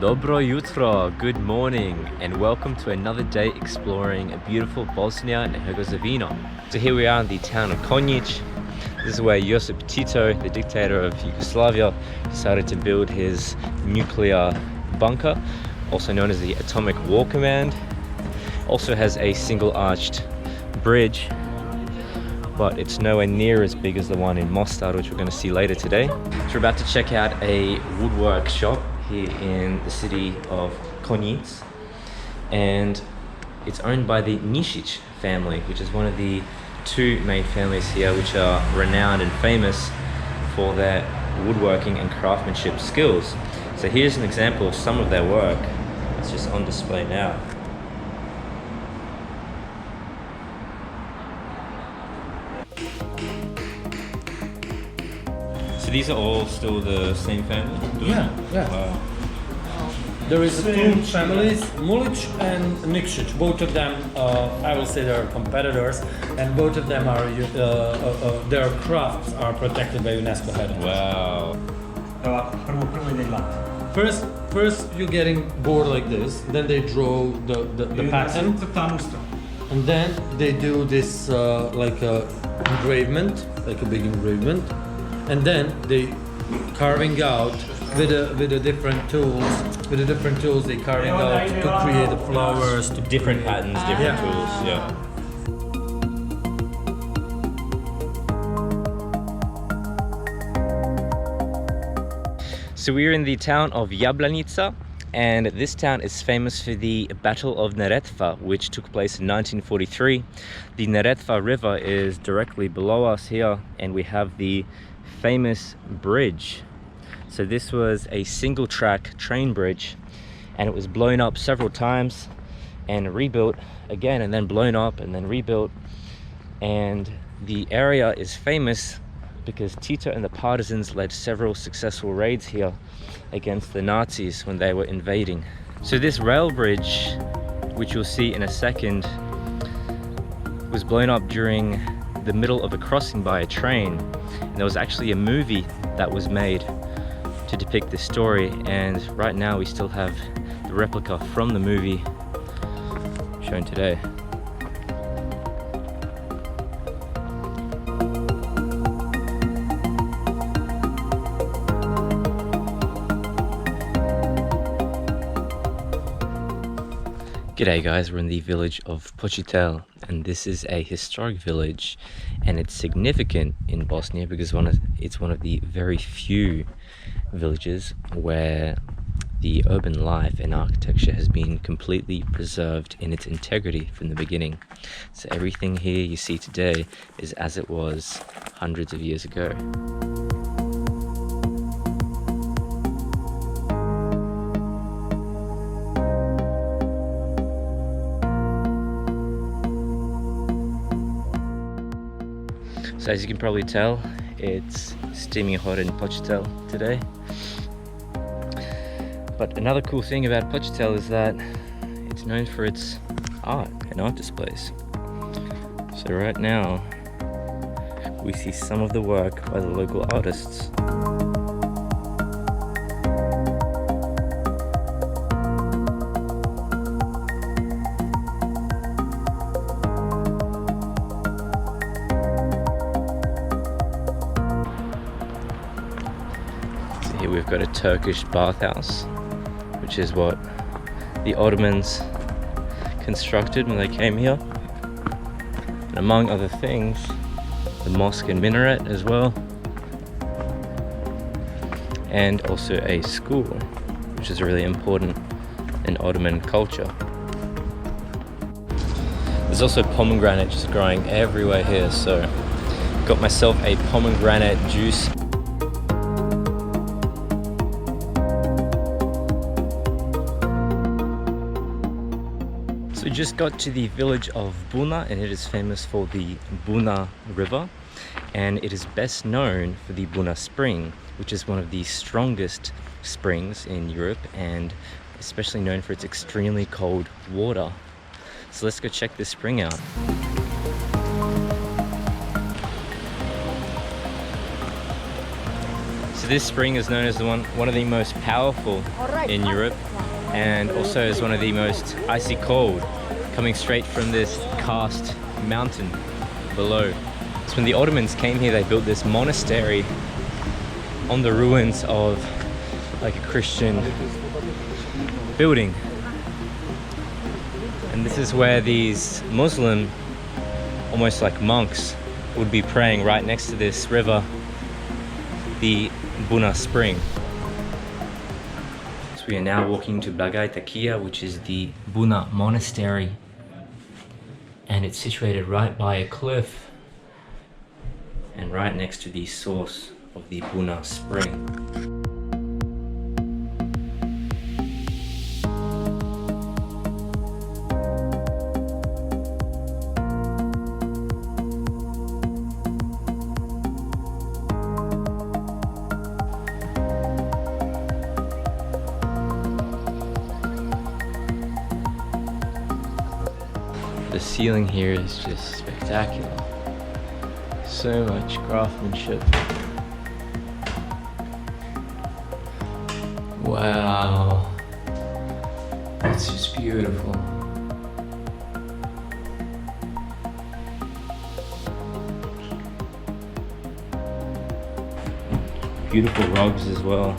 Dobro jutro, good morning, and welcome to another day exploring a beautiful Bosnia and Herzegovina. So here we are in the town of Konjic. This is where Josip Tito, the dictator of Yugoslavia, decided to build his nuclear bunker, also known as the Atomic War Command. Also has a single-arched bridge, but it's nowhere near as big as the one in Mostar, which we're going to see later today. So we're about to check out a woodwork shop here in the city of Konjic, and it's owned by the Nikšić family, which is one of the two main families here which are renowned and famous for their woodworking and craftsmanship skills. So here's an example of some of their work. It's just on display now. So these are all still the same family? Yeah. Wow. There is two families, Mulic and Nikšić. Both of them, I will say, they're competitors, and both of them are their crafts are protected by UNESCO heritage. Wow. First you're getting board like this, then they draw the pattern, and then they do this like a engravement, like a big engravement, and then they carving out with the different tools. With the different tools, they carving out to create the flowers, to Different patterns, different tools, yeah. So we're in the town of Jablanica, and this town is famous for the Battle of Neretva, which took place in 1943. The Neretva River is directly below us here, and we have the famous bridge. So this was a single track train bridge, and it was blown up several times and rebuilt again, and then blown up and then rebuilt. And the area is famous because Tito and the partisans led several successful raids here against the Nazis when they were invading. So this rail bridge, which you'll see in a second, was blown up during the middle of a crossing by a train. And there was actually a movie that was made to depict this story, and right now we still have the replica from the movie shown today. G'day guys, we're in the village of Pocitelj, and this is a historic village, and it's significant in Bosnia because it's one of the very few villages where the urban life and architecture has been completely preserved in its integrity from the beginning. So everything here you see today is as it was hundreds of years ago. So as you can probably tell, it's steaming hot in Počitelj today. But another cool thing about Pocitelj is that it's known for its art and art displays. So right now, we see some of the work by the local artists. Here we've got a Turkish bathhouse, which is what the Ottomans constructed when they came here. And among other things, the mosque and minaret as well. And also a school, which is really important in Ottoman culture. There's also pomegranate just growing everywhere here, so got myself a pomegranate juice. So we just got to the village of Buna, and it is famous for the Buna river, and it is best known for the Buna spring, which is one of the strongest springs in Europe and especially known for its extremely cold water. So let's go check this spring out. So this spring is known as one of the most powerful in Europe, and also is one of the most icy cold, coming straight from this karst mountain below. So when the Ottomans came here, they built this monastery on the ruins of like a Christian building. And this is where these Muslim, almost like monks, would be praying right next to this river, the Buna spring. So we are now walking to Blagaj Tekke, which is the Buna monastery. And it's situated right by a cliff and right next to the source of the Buna spring. The ceiling here is just spectacular. So much craftsmanship. Wow. It's just beautiful. Beautiful rugs as well.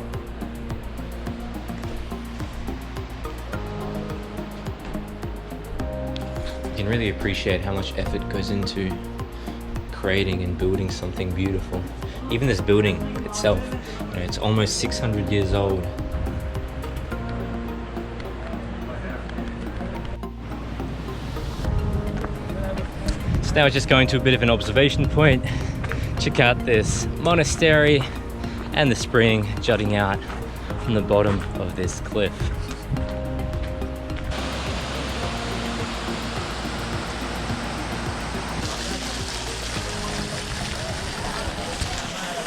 You can really appreciate how much effort goes into creating and building something beautiful. Even this building itself, you know, it's almost 600 years old. So now we're just going to a bit of an observation point. Check out this monastery and the spring jutting out from the bottom of this cliff.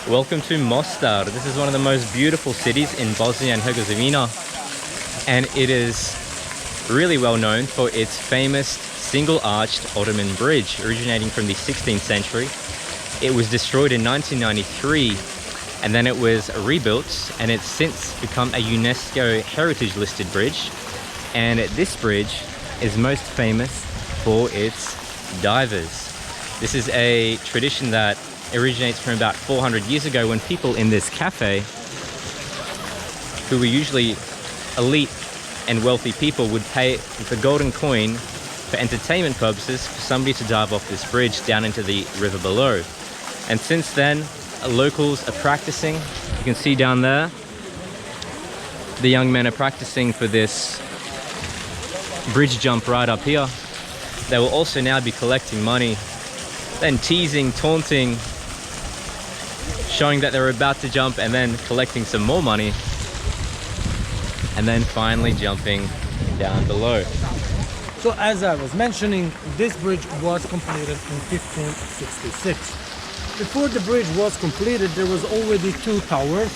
Welcome to Mostar. This is one of the most beautiful cities in Bosnia and Herzegovina, and it is really well known for its famous single-arched Ottoman bridge originating from the 16th century. It was destroyed in 1993 and then it was rebuilt, and it's since become a UNESCO heritage listed bridge. And this bridge is most famous for its divers. This is a tradition that originates from about 400 years ago, when people in this cafe, who were usually elite and wealthy people, would pay the golden coin for entertainment purposes for somebody to dive off this bridge down into the river below. And since then, locals are practicing. You can see down there, the young men are practicing for this bridge jump right up here. They will also now be collecting money, then teasing, taunting, showing that they're about to jump, and then collecting some more money, and then finally jumping down below. So as I was mentioning, this bridge was completed in 1566. Before the bridge was completed, there was already two towers,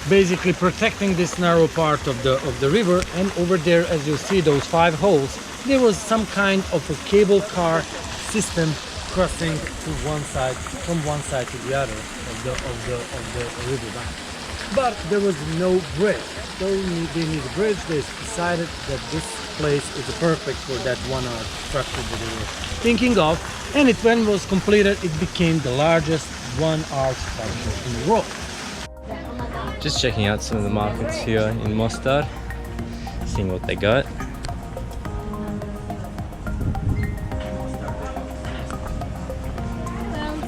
basically protecting this narrow part of the river. And over there, as you see those 5 holes, there was some kind of a cable car system crossing to one side, from one side to the other of the river bank. But there was no bridge. So they need a bridge. They decided that this place is perfect for that one-arch structure that they were thinking of. And when it was completed, it became the largest one-arch structure in the world. Just checking out some of the markets here in Mostar, seeing what they got.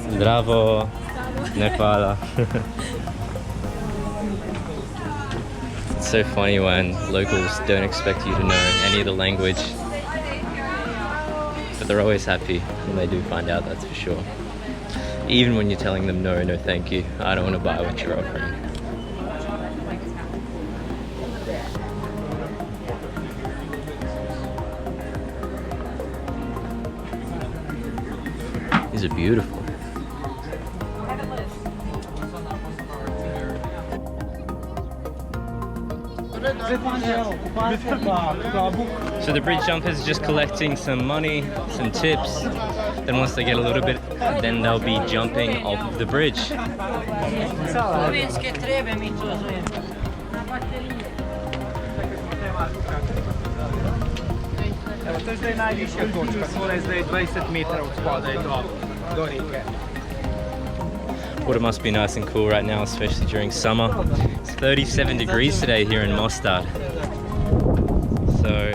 Zdravo, ne hvala. It's so funny when locals don't expect you to know any of the language, but they're always happy when they do find out, that's for sure. Even when you're telling them no thank you, I don't want to buy what you're offering. These are beautiful. So the bridge jumper is just collecting some money, some tips, Then once they get a little bit, then they'll be jumping off of the bridge. Evo, to je zdaj najvišja točka, tole je zdaj 20 metrov od spodaj do reke. Water must be nice and cool right now, especially during summer. It's 37 degrees today here in Mostar. So,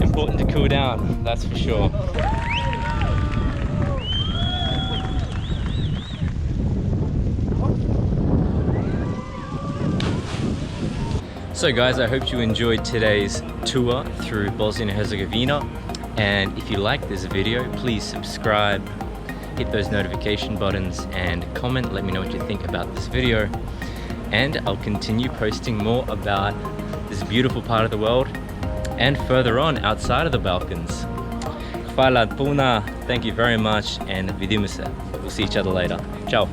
important to cool down, that's for sure. So guys, I hope you enjoyed today's tour through Bosnia and Herzegovina. And if you like this video, please subscribe, hit those notification buttons and comment. Let me know what you think about this video. And I'll continue posting more about this beautiful part of the world and further on outside of the Balkans. Hvala Buna, thank you very much, and vidimo se. We'll see each other later. Ciao.